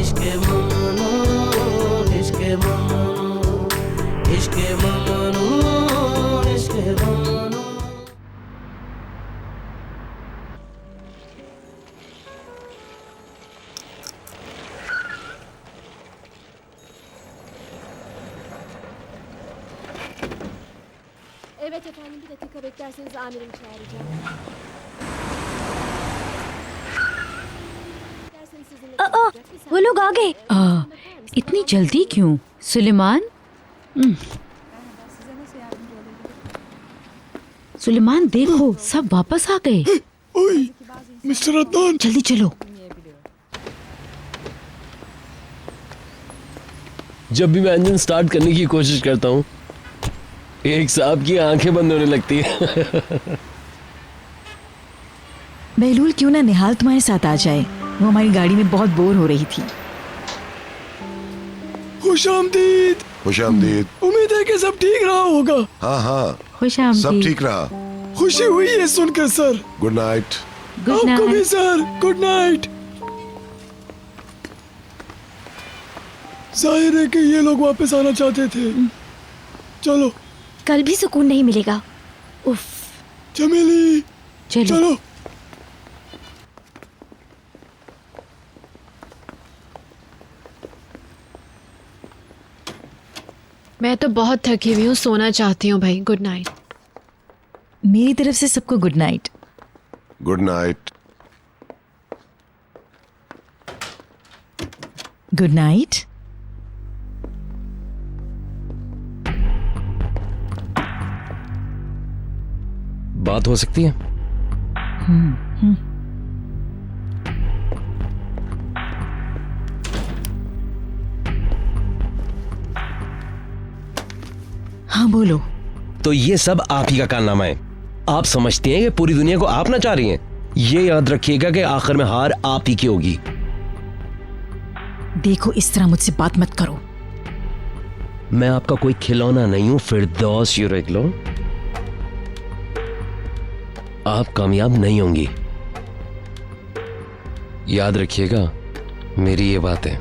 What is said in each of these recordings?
इश्क ममनू, इश्क ममनू, इश्क ममनू, इश्क ममनू। Evet efendim, bir dakika beklerseniz amirim çağıracağım. Derseniz sizinle konuşacak. Bir वो लोग आ गए। इतनी जल्दी क्यों? सुलेमान? सुलेमान देखो, सब वापस आ गए। ओए, मिस्टर अदनान, जल्दी चलो। जब भी मैं इंजन स्टार्ट करने की कोशिश करता हूँ एक सांप की आंखें बंद होने लगती है। बहलूल, क्यों ना निहाल तुम्हारे साथ आ जाए? वो हमारी गाड़ी में बहुत बोर हो रही थी। खुशामदीद। खुशामदीद। उम्मीद है कि सब ठीक रहा होगा। हाँ हाँ, खुशामदीद। सब ठीक रहा। खुशी हुई है सुनकर सर। Good night. गुड आपको भी नाइट। Sir, good night. जाहिर है कि ये लोग वापस आना चाहते थे। चलो कल भी सुकून नहीं मिलेगा। उफ। चमेली, चलो। चलो। मैं तो बहुत थकी हुई हूँ, सोना चाहती हूँ भाई। Good night. मेरी तरफ से सबको good night. Good night. Good night. बात हो सकती है? हाँ बोलो। तो ये सब आप ही का कारनामा है। आप समझती हैं कि पूरी दुनिया को आप नचा रही हैं। ये याद रखिएगा कि आखिर में हार आप ही की होगी। देखो, इस तरह मुझसे बात मत करो। मैं आपका कोई खिलौना नहीं हूं फिरदौस यूरेगलो। आप कामयाब नहीं होंगी, याद रखिएगा मेरी ये बात है।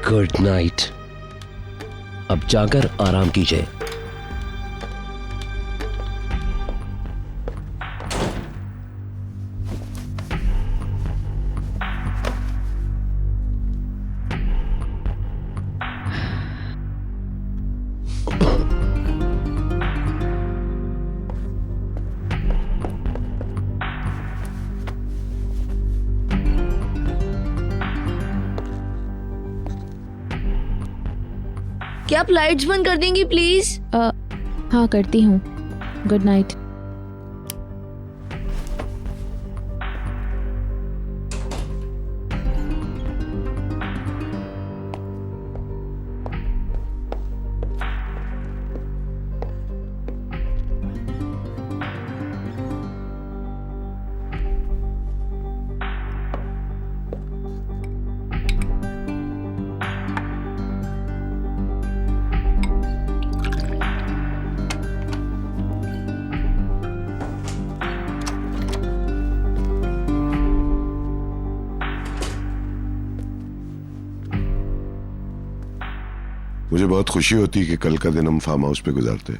Good night. अब जाकर आराम कीजिए। क्या आप लाइट्स बंद कर देंगी प्लीज? हाँ करती हूँ। Good night. मुझे बहुत खुशी होती कि कल का दिन हम फार्म हाउस पे गुजारते।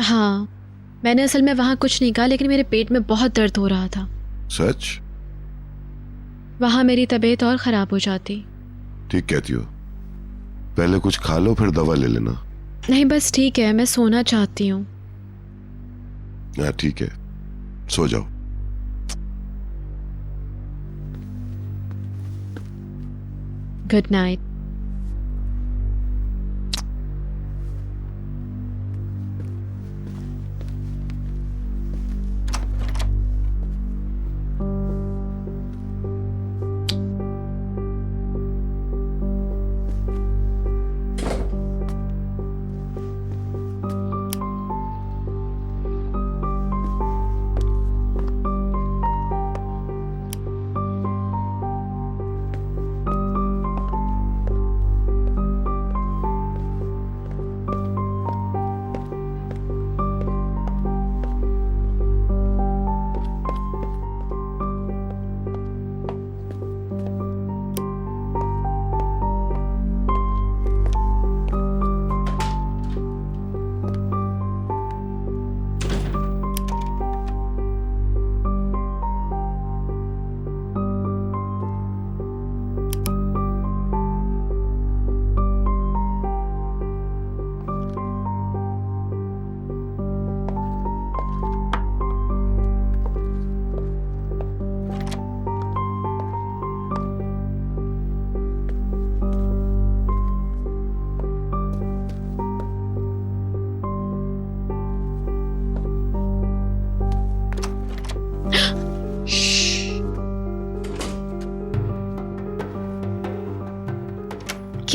हाँ, मैंने असल में वहां कुछ नहीं कहा, लेकिन मेरे पेट में बहुत दर्द हो रहा था। सच? वहां मेरी तबीयत और खराब हो जाती। ठीक कहती हो। पहले कुछ खा लो, फिर दवा ले लेना। नहीं बस ठीक है, मैं सोना चाहती हूँ। हाँ ठीक है, सो जाओ। Good night.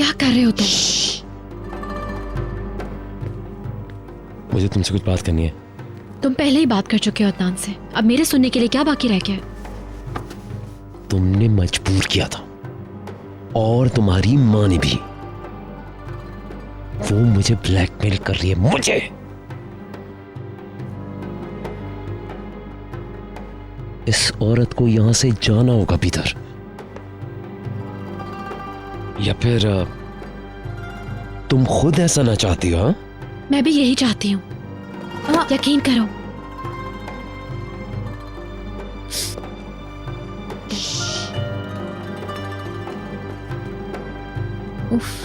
क्या कर रहे हो तुम? मुझे तुमसे कुछ बात करनी है। तुम पहले ही बात कर चुके हो अदनान से, अब मेरे सुनने के लिए क्या बाकी रह गया है? तुमने मजबूर किया था और तुम्हारी माँ ने भी। वो मुझे ब्लैकमेल कर रही है, मुझे। इस औरत को यहां से जाना होगा भीतर, या फिर तुम खुद ऐसा ना चाहती हो? हाँ? मैं भी यही चाहती हूँ, यकीन करो। उफ।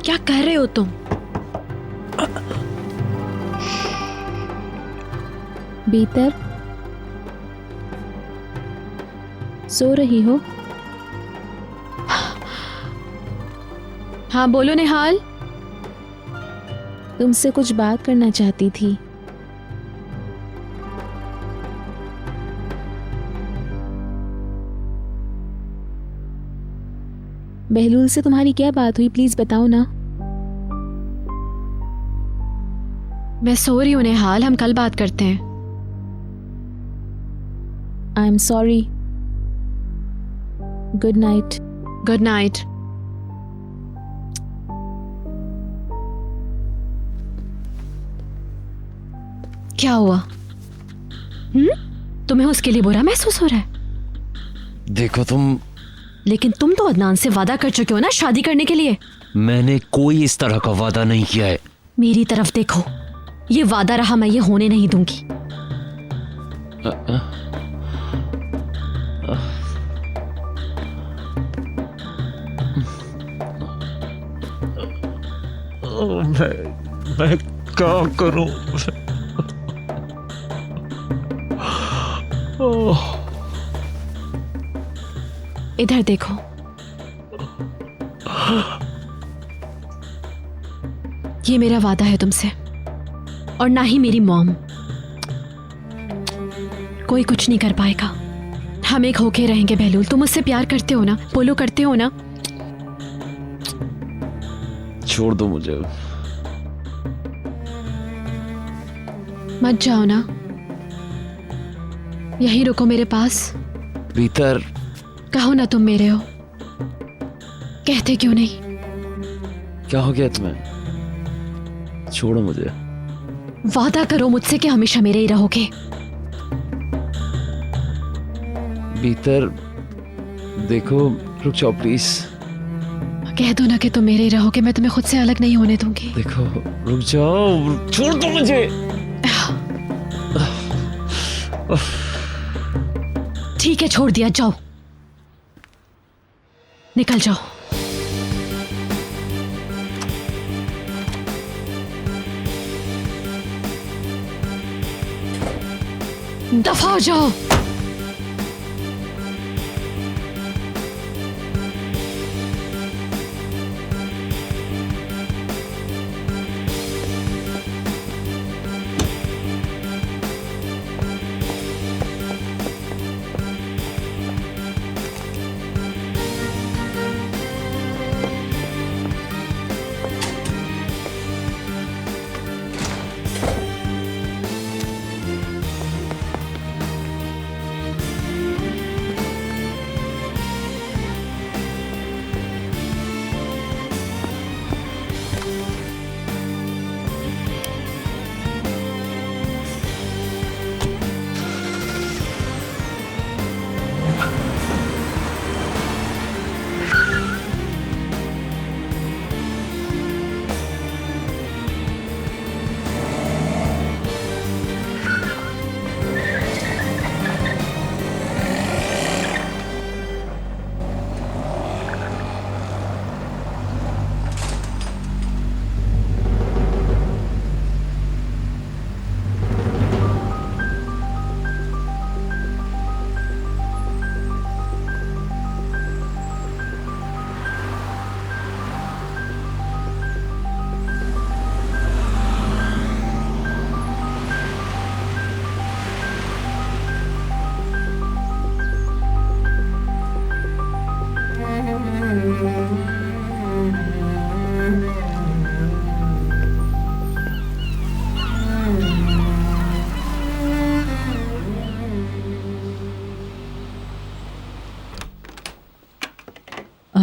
क्या कर रहे हो तुम? भीतर सो रही हो? हाँ बोलो निहाल। तुमसे कुछ बात करना चाहती थी। बहलूल से तुम्हारी क्या बात हुई, प्लीज बताओ ना। मैं सो रही हूँ निहाल, हम कल बात करते हैं। I am sorry. Good night. Good night. क्या हुआ? तुम्हें उसके लिए बुरा महसूस हो रहा है? देखो तुम, लेकिन तुम तो अदनान से वादा कर चुके हो ना शादी करने के लिए। मैंने कोई इस तरह का वादा नहीं किया है। मेरी तरफ देखो, ये वादा रहा, मैं ये होने नहीं दूंगी। मैं क्या करूं? इधर देखो। ये मेरा वादा है तुमसे, और ना ही मेरी मॉम। कोई कुछ नहीं कर पाएगा। हम एक होके रहेंगे बहलूल। तुम मुझसे प्यार करते हो ना? बोलो करते हो ना? छोड़ दो मुझे। मत जाओ ना, यहीं रुको मेरे पास। भीतर कहो ना तुम मेरे हो, कहते क्यों नहीं? क्या हो गया तुम्हें? छोड़ो मुझे। वादा करो मुझसे कि हमेशा मेरे ही रहोगे। भीतर देखो, रुक जाओ प्लीज। कह दो ना कि तुम मेरे ही रहोगे, मैं तुम्हें खुद से अलग नहीं होने दूंगी। देखो, रुक जाओ, छोड़ दो मुझे। ठीक है, छोड़ दिया, जाओ, निकल जाओ। दफा हो जाओ।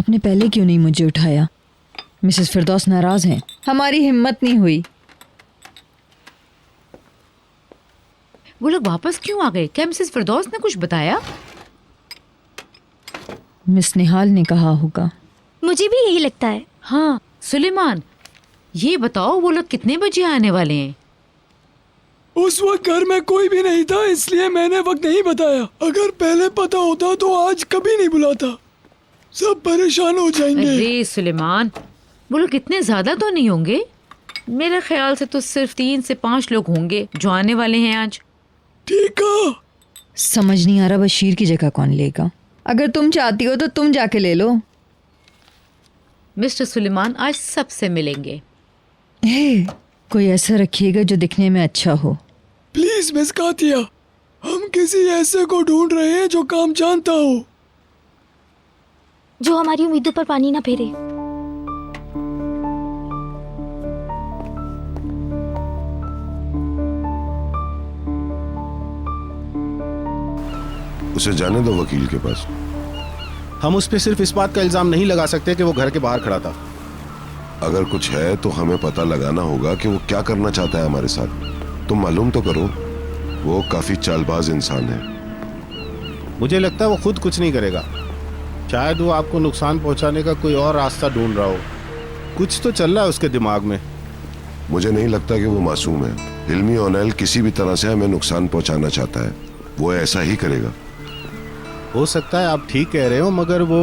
आपने पहले क्यों नहीं मुझे उठाया? मिसेस फिरदौस नाराज हैं। हमारी हिम्मत नहीं हुई। वो लोग वापस क्यों आ गए? क्या मिसेस फिरदौस ने कुछ बताया? मिस निहाल ने कहा होगा। मुझे भी यही लगता है। हाँ सुलेमान, ये बताओ वो लोग कितने बजे आने वाले हैं? उस वक्त घर में कोई भी नहीं था, इसलिए मैंने वक्त नहीं बताया। अगर पहले पता होता तो आज कभी नहीं बुलाता। सब परेशान हो जाएंगे। अरे सुलेमान, वो लोग इतने ज्यादा तो नहीं होंगे। मेरे ख्याल से तो सिर्फ 3 से 5 लोग होंगे जो आने वाले हैं आज। ठीक है। समझ नहीं आ रहा बशीर की जगह कौन लेगा। अगर तुम चाहती हो तो तुम जाके ले लो। मिस्टर सुलेमान आज सबसे मिलेंगे। हे, कोई ऐसा रखिएगा जो दिखने में अच्छा हो। प्लीज मिस कातिया, हम किसी ऐसे को ढूंढ रहे हैं जो काम जानता हो, जो हमारी उम्मीदों पर पानी ना फेरे। उसे जाने दो वकील के पास। हम उस पे सिर्फ इस बात का इल्जाम नहीं लगा सकते कि वो घर के बाहर खड़ा था। अगर कुछ है तो हमें पता लगाना होगा कि वो क्या करना चाहता है हमारे साथ। तुम मालूम तो करो। वो काफी चालबाज इंसान है। मुझे लगता है वो खुद कुछ नहीं करेगा। शायद वो आपको नुकसान पहुंचाने का कोई और रास्ता ढूंढ रहा हो। कुछ तो चल रहा है उसके दिमाग में। मुझे नहीं लगता कि वो मासूम है। हिल्मी ओनेल किसी भी तरह से हमें नुकसान पहुंचाना चाहता है। वो ऐसा ही करेगा। हो सकता है आप ठीक कह रहे हो, मगर वो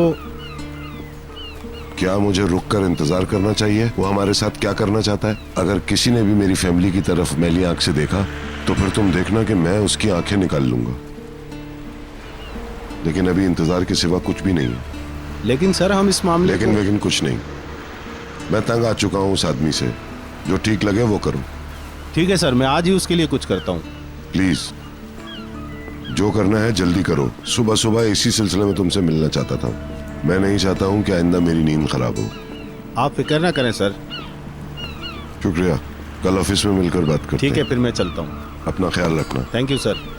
क्या मुझे रुक कर इंतजार करना चाहिए? वो हमारे साथ क्या करना चाहता है? अगर किसी ने भी मेरी फैमिली की तरफ मैली आंख से देखा तो फिर तुम देखना कि मैं उसकी आंखें निकाल लूंगा। लेकिन अभी इंतजार के सिवा कुछ भी नहीं है। लेकिन सर हम इस मामले लेकिन कुछ नहीं। मैं तंग आ चुका हूं उस आदमी से। जो ठीक लगे वो करो। ठीक है सर, मैं आज ही उसके लिए कुछ करता हूँ। प्लीज जो करना है जल्दी करो। सुबह सुबह इसी सिलसिले में तुमसे मिलना चाहता था। मैं नहीं चाहता हूं कि आइंदा मेरी नींद खराब हो। आप फिक्र ना करें सर। शुक्रिया। कल ऑफिस में मिलकर बात करते हैं। ठीक है, फिर मैं चलता हूँ। अपना ख्याल रखना। Thank you sir.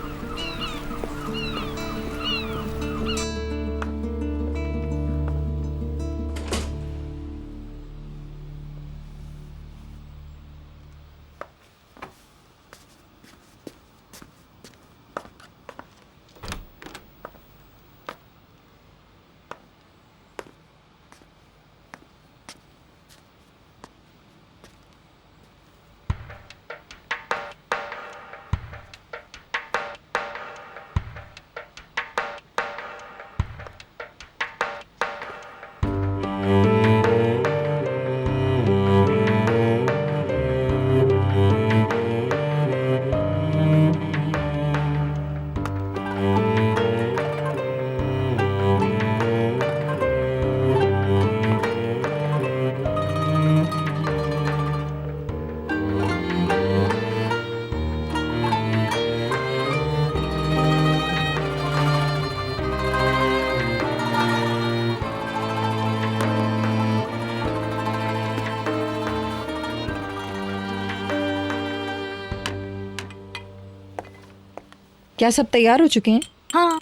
क्या सब तैयार हो चुके हैं? हाँ,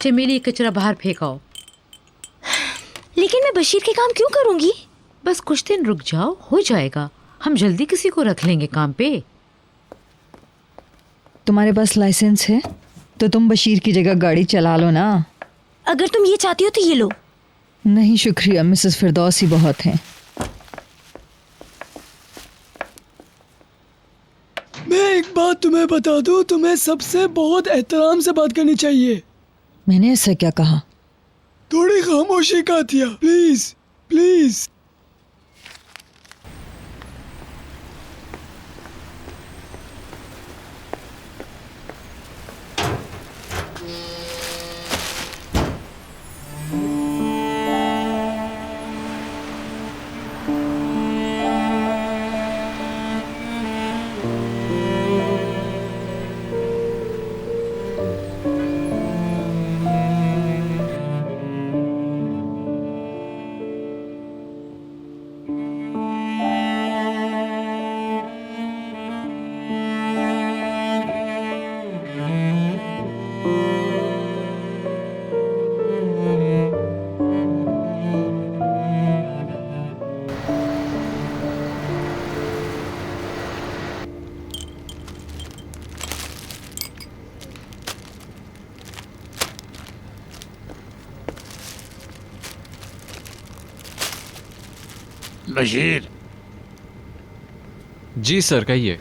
चमेली कचरा बाहर फेंकाओ। लेकिन मैं बशीर के काम क्यों करूंगी? बस कुछ दिन रुक जाओ, हो जाएगा। हम जल्दी किसी को रख लेंगे काम पे। तुम्हारे पास लाइसेंस है तो तुम बशीर की जगह गाड़ी चला लो ना। अगर तुम ये चाहती हो तो ये लो। नहीं शुक्रिया, मिसेस फिरदौस ही बहुत हैं। मैं एक बात तुम्हें बता दूं, तुम्हें सबसे बहुत एहतराम से बात करनी चाहिए। मैंने ऐसा क्या कहा? थोड़ी खामोशी कातिया, प्लीज प्लीज। बशीर, जी सर, कहिए।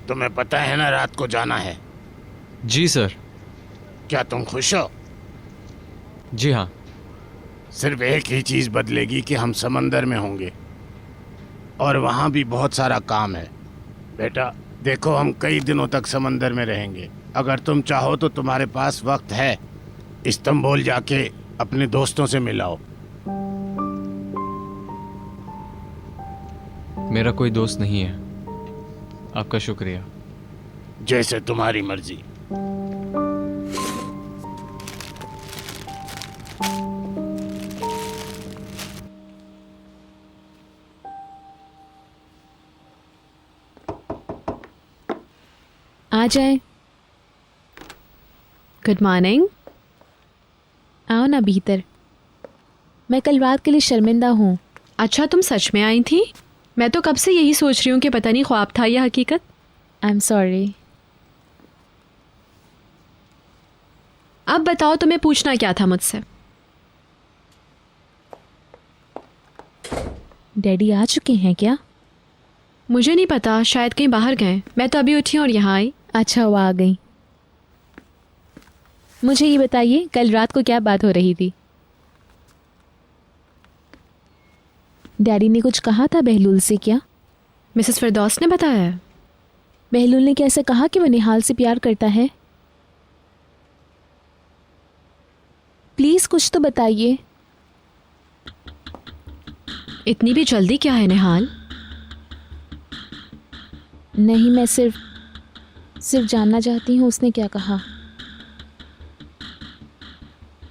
तुम्हें पता है ना रात को जाना है? जी सर। क्या तुम खुश हो? जी हाँ। सिर्फ एक ही चीज बदलेगी कि हम समंदर में होंगे और वहाँ भी बहुत सारा काम है। बेटा देखो, हम कई दिनों तक समंदर में रहेंगे। अगर तुम चाहो तो तुम्हारे पास वक्त है, इस्तांबुल जाके अपने दोस्तों से मिलाओ। मेरा कोई दोस्त नहीं है। आपका शुक्रिया। जैसे तुम्हारी मर्जी। आ जाए। Good morning. आओ ना भीतर। मैं कल रात के लिए शर्मिंदा हूँ। अच्छा, तुम सच में आई थी? मैं तो कब से यही सोच रही हूँ कि पता नहीं ख्वाब था या हकीकत। I am sorry. अब बताओ, तुम्हें पूछना क्या था मुझसे? डैडी आ चुके हैं क्या? मुझे नहीं पता, शायद कहीं बाहर गए। मैं तो अभी उठी और यहाँ आई। अच्छा, वो आ गई। मुझे ये बताइए, कल रात को क्या बात हो रही थी? डैडी ने कुछ कहा था बहलूल से क्या? मिसेस फिरदौस ने बताया है। बहलूल ने कैसे कहा कि वो निहाल से प्यार करता है? प्लीज कुछ तो बताइए। इतनी भी जल्दी क्या है निहाल? नहीं, मैं सिर्फ जानना चाहती हूँ उसने क्या कहा।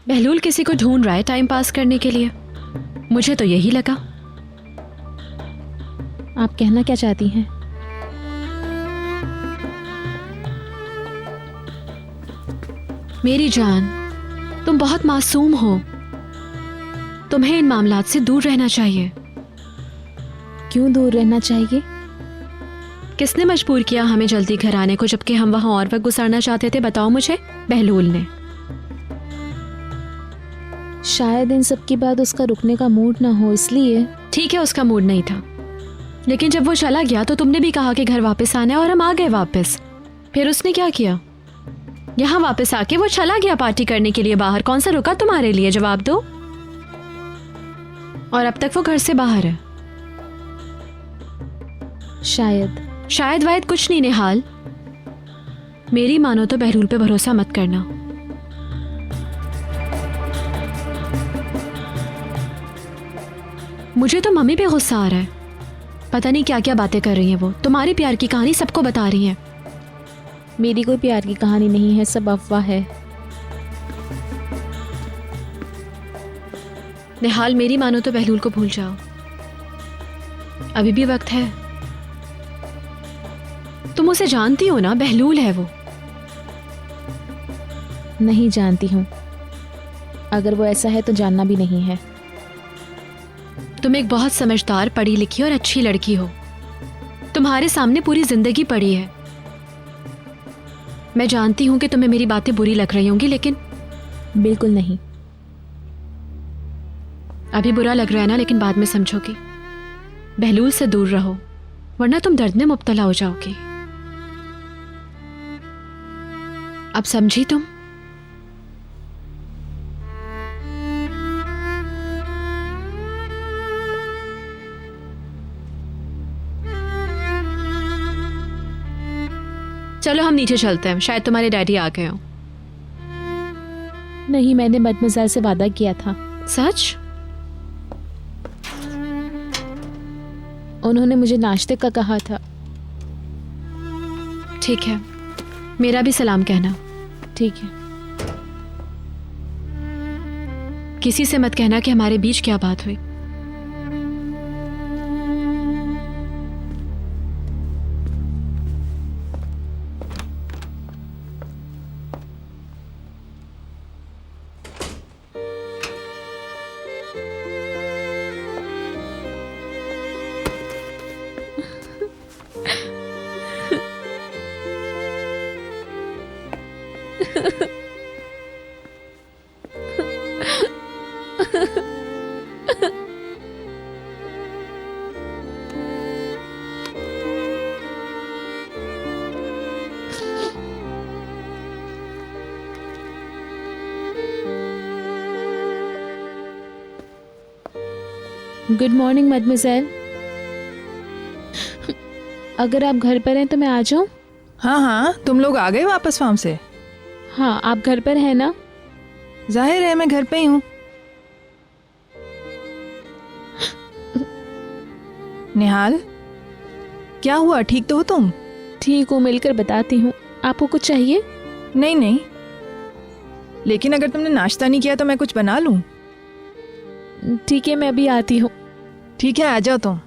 बहलूल किसी को ढूंढ रहा है टाइम पास करने के लिए। मुझे तो यही लगा। आप कहना क्या चाहती हैं? मेरी जान, तुम बहुत मासूम हो। तुम्हें इन मामलात से दूर रहना चाहिए। क्यों दूर रहना चाहिए? किसने मजबूर किया हमें जल्दी घर आने को, जबकि हम वहां और वक्त गुजारना चाहते थे? बताओ मुझे। बहलूल ने। शायद इन सब के बाद उसका रुकने का मूड ना हो, इसलिए। ठीक है, उसका मूड नहीं था, लेकिन जब वो चला गया तो तुमने भी कहा कि घर वापस आना है और हम आ गए वापस। फिर उसने क्या किया? यहाँ वापस आके वो चला गया पार्टी करने के लिए बाहर। कौन सा रुका तुम्हारे लिए? जवाब दो। और अब तक वो घर से बाहर है। शायद वायद कुछ नहीं निहाल। मेरी मानो तो बहलूल पे भरोसा मत करना। मुझे तो मम्मी पे गुस्सा आ रहा है। पता नहीं क्या क्या बातें कर रही हैं वो। तुम्हारी प्यार की कहानी सबको बता रही हैं। मेरी कोई प्यार की कहानी नहीं है, सब अफवाह है। निहाल, मेरी मानो तो बहलूल को भूल जाओ। अभी भी वक्त है। तुम उसे जानती हो ना? बहलूल है वो। नहीं जानती हूँ। अगर वो ऐसा है तो जानना भी नहीं है। तुम एक बहुत समझदार, पढ़ी लिखी और अच्छी लड़की हो। तुम्हारे सामने पूरी जिंदगी पड़ी है। मैं जानती हूं कि तुम्हें मेरी बातें बुरी लग रही होंगी, लेकिन बिल्कुल नहीं। अभी बुरा लग रहा है ना, लेकिन बाद में समझोगी। बहलूल से दूर रहो, वरना तुम दर्द में मुब्तला हो जाओगी। अब समझी तुम? चलो हम नीचे चलते हैं, शायद तुम्हारे डैडी आ गए हो। नहीं, मैंने मदमज़ार से वादा किया था। सच? उन्होंने मुझे नाश्ते का कहा था। ठीक है, मेरा भी सलाम कहना। ठीक है। किसी से मत कहना कि हमारे बीच क्या बात हुई। Good morning mademoiselle. अगर आप घर पर हैं तो मैं आ जाऊं? हाँ हाँ, तुम लोग आ गए वापस फार्म से? हाँ, आप घर पर हैं ना? जाहिर है मैं घर पे ही हूँ। निहाल, क्या हुआ? ठीक तो हो तुम? ठीक हूँ, मिलकर बताती हूँ। आपको कुछ चाहिए? नहीं नहीं, लेकिन अगर तुमने नाश्ता नहीं किया तो मैं कुछ बना लूँ। ठीक है, मैं अभी आती हूँ। ठीक है, आ जाओ तुम।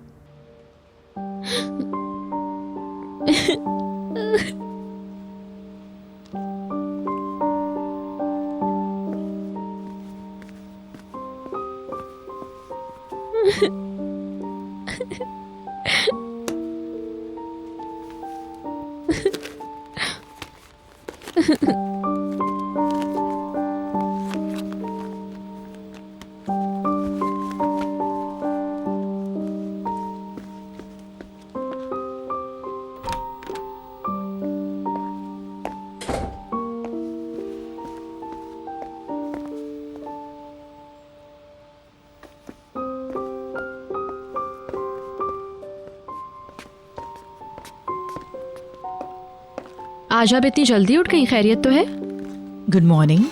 आज आप इतनी जल्दी उठ गई, खैरियत तो है? Good morning.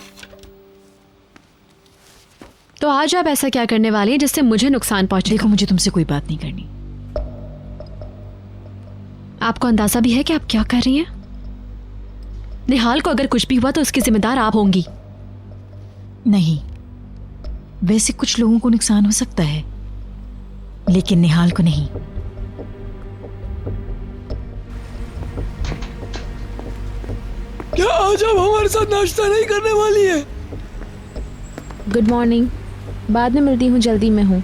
तो आज आप ऐसा क्या करने वाली हैं जिससे मुझे नुकसान पहुंचे? देखो, मुझे तुमसे कोई बात नहीं करनी। आपको अंदाजा भी है कि आप क्या कर रही हैं? निहाल को अगर कुछ भी हुआ तो उसकी जिम्मेदार आप होंगी। नहीं, वैसे कुछ लोगों को नुकसान हो सकता है, लेकिन निहाल को नहीं। क्या आज आप हमारे साथ नाश्ता नहीं करने वाली है? Good morning. बाद में मिलती हूँ, जल्दी में हूँ।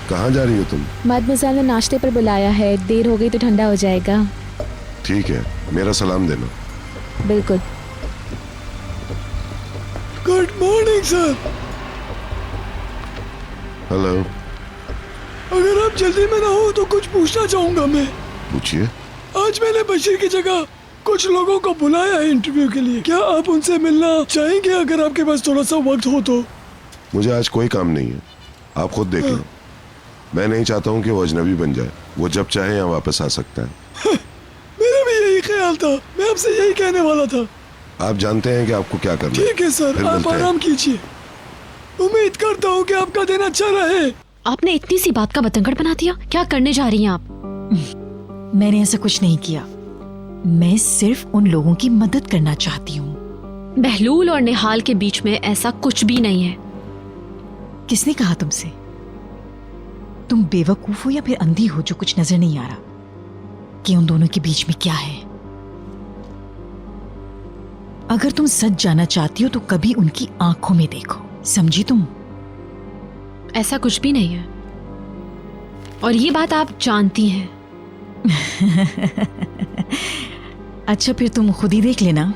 कहाँ जा रही हो तुम? मैडमेज़ेल ने नाश्ते पर बुलाया है, देर हो गई तो ठंडा हो जाएगा। ठीक है, मेरा सलाम देना। बिल्कुल। Good morning sir. हेलो। अगर आप जल्दी में ना हो तो कुछ पूछना चाहूंगा मैं। पूछिए। आज मैंने बशीर की जगह कुछ लोगों को बुलाया है इंटरव्यू के लिए। क्या आप उनसे मिलना चाहेंगे अगर आपके पास थोड़ा सा वक्त हो तो? मुझे आज कोई काम नहीं है, आप खुद देख लो। मैं नहीं चाहता हूँ कि वो अजनबी बन जाए। वो जब चाहे यहाँ वापस आ सकता है। मेरा भी यही ख्याल था, मैं आपसे यही कहने वाला था। आप जानते हैं कि आपको क्या करना है। ठीक है सर, फिर आप मिलते हैं। आराम कीजिए। उम्मीद करता हूँ कि आपका दिन अच्छा रहे। आपने इतनी सी बात का बतंगड़ बना दिया। क्या करने जा रही हैं आप? मैंने ऐसा कुछ नहीं किया, मैं सिर्फ उन लोगों की मदद करना चाहती हूँ। बहलूल और निहाल के बीच में ऐसा कुछ भी नहीं है। किसने कहा तुमसे? तुम बेवकूफ हो या फिर अंधी हो जो कुछ नजर नहीं आ रहा कि उन दोनों के बीच में क्या है? अगर तुम सच जाना चाहती हो तो कभी उनकी आंखों में देखो, समझी तुम? ऐसा कुछ भी नहीं है, और ये बात आप जानती हैं। अच्छा, फिर तुम खुद ही देख लेना।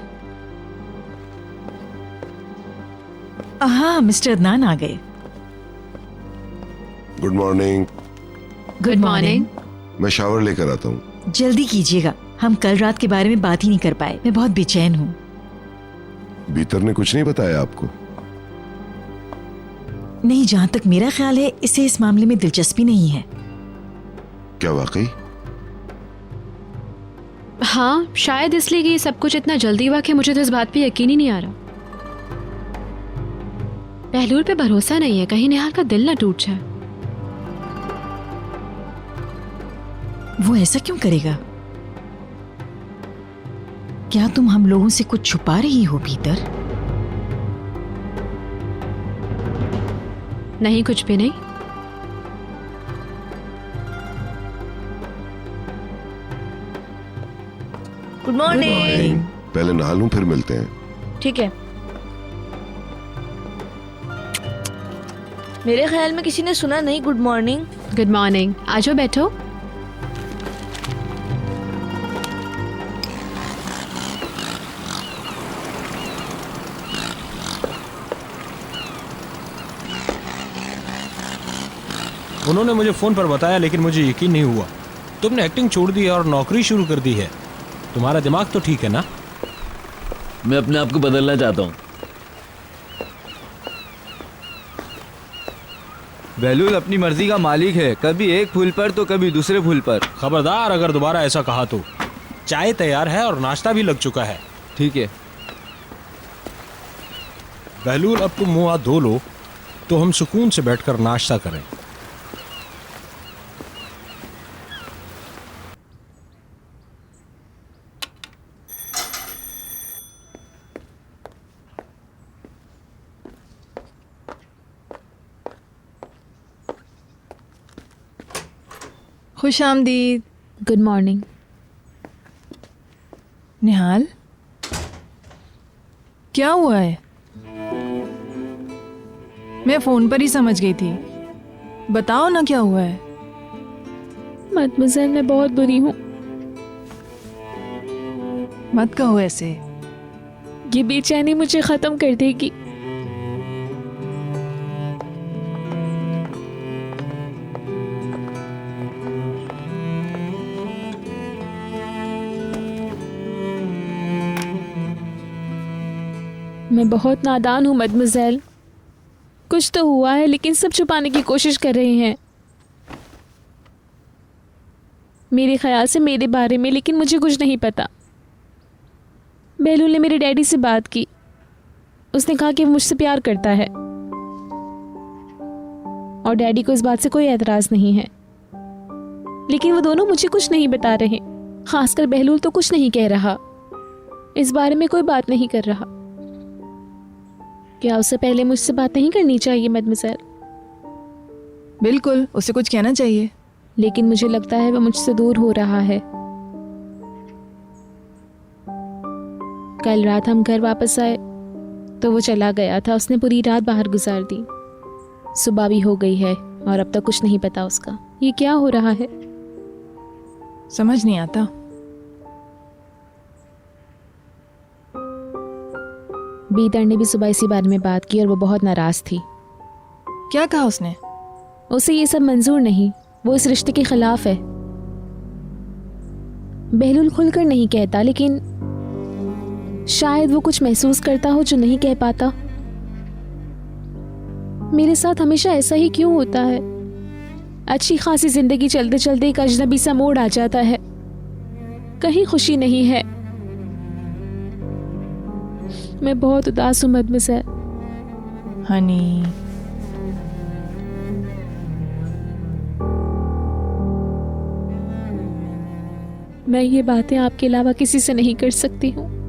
हाँ, मिस्टर अदनान आ गए। Good morning. Good morning. मैं शावर लेकर आता हूँ। जल्दी कीजिएगा, हम कल रात के बारे में बात ही नहीं कर पाए। मैं बहुत बेचैन हूँ। भीतर ने कुछ नहीं बताया आपको? नहीं, जहां तक मेरा ख्याल है इसे इस मामले में दिलचस्पी नहीं है। क्या वाकई? हाँ, शायद इसलिए कि ये सब कुछ इतना जल्दी हुआ कि मुझे तो इस बात पे यकीन ही नहीं आ रहा। बहलूल पे भरोसा नहीं है, कहीं निहाल का दिल ना टूट जाए। वो ऐसा क्यों करेगा? क्या तुम हम लोगों से कुछ छुपा रही हो भीतर? नहीं, कुछ भी नहीं। Good morning. पहले नहा लूं फिर मिलते हैं। ठीक है। मेरे ख्याल में किसी ने सुना नहीं गुड मॉर्निंग। Good morning. आ जाओ, बैठो। उन्होंने मुझे फ़ोन पर बताया, लेकिन मुझे यकीन नहीं हुआ। तुमने एक्टिंग छोड़ दी है और नौकरी शुरू कर दी है। तुम्हारा दिमाग तो ठीक है ना? मैं अपने आप को बदलना चाहता हूँ। बहलूल अपनी मर्जी का मालिक है, कभी एक फूल पर तो कभी दूसरे फूल पर। खबरदार अगर दोबारा ऐसा कहा तो। चाय तैयार है और नाश्ता भी लग चुका है। ठीक है। बहलूल, अब तुम मुंह हाथ धो लो तो हम सुकून से बैठकर नाश्ता करें। खुश आमदीद। Good morning. निहाल, क्या हुआ है? मैं फोन पर ही समझ गई थी, बताओ ना क्या हुआ है। मदमज़ेल, मैं बहुत बुरी हूँ। मत कहो ऐसे। ये बेचैनी मुझे ख़त्म कर देगी। मैं बहुत नादान हूँ मदमज़ेल। कुछ तो हुआ है लेकिन सब छुपाने की कोशिश कर रहे हैं मेरे ख्याल से मेरे बारे में, लेकिन मुझे कुछ नहीं पता। बहलूल ने मेरे डैडी से बात की। उसने कहा कि वो मुझसे प्यार करता है और डैडी को इस बात से कोई एतराज़ नहीं है, लेकिन वो दोनों मुझे कुछ नहीं बता रहे। खासकर बहलूल तो कुछ नहीं कह रहा, इस बारे में कोई बात नहीं कर रहा। क्या उससे पहले मुझसे बात नहीं करनी चाहिए मदमज़ेल? बिल्कुल, उसे कुछ कहना चाहिए, लेकिन मुझे लगता है वह मुझसे दूर हो रहा है। कल रात हम घर वापस आए तो वो चला गया था। उसने पूरी रात बाहर गुजार दी। सुबह भी हो गई है और अब तक कुछ नहीं पता उसका। ये क्या हो रहा है? समझ नहीं आता। बीदर ने भी सुबह इसी बारे में बात की और वो बहुत नाराज थी। क्या कहा उसने? उसे ये सब मंजूर नहीं, वो इस रिश्ते के खिलाफ है। बहलूल खुलकर नहीं कहता, लेकिन शायद वो कुछ महसूस करता हो जो नहीं कह पाता। मेरे साथ हमेशा ऐसा ही क्यों होता है? अच्छी खासी जिंदगी चलते चलते एक अजनबी सा मोड़ आ जाता है, कहीं खुशी नहीं है। मैं बहुत उदास हूँ मदमज़ेल। हनी, मैं ये बातें आपके अलावा किसी से नहीं कर सकती हूँ।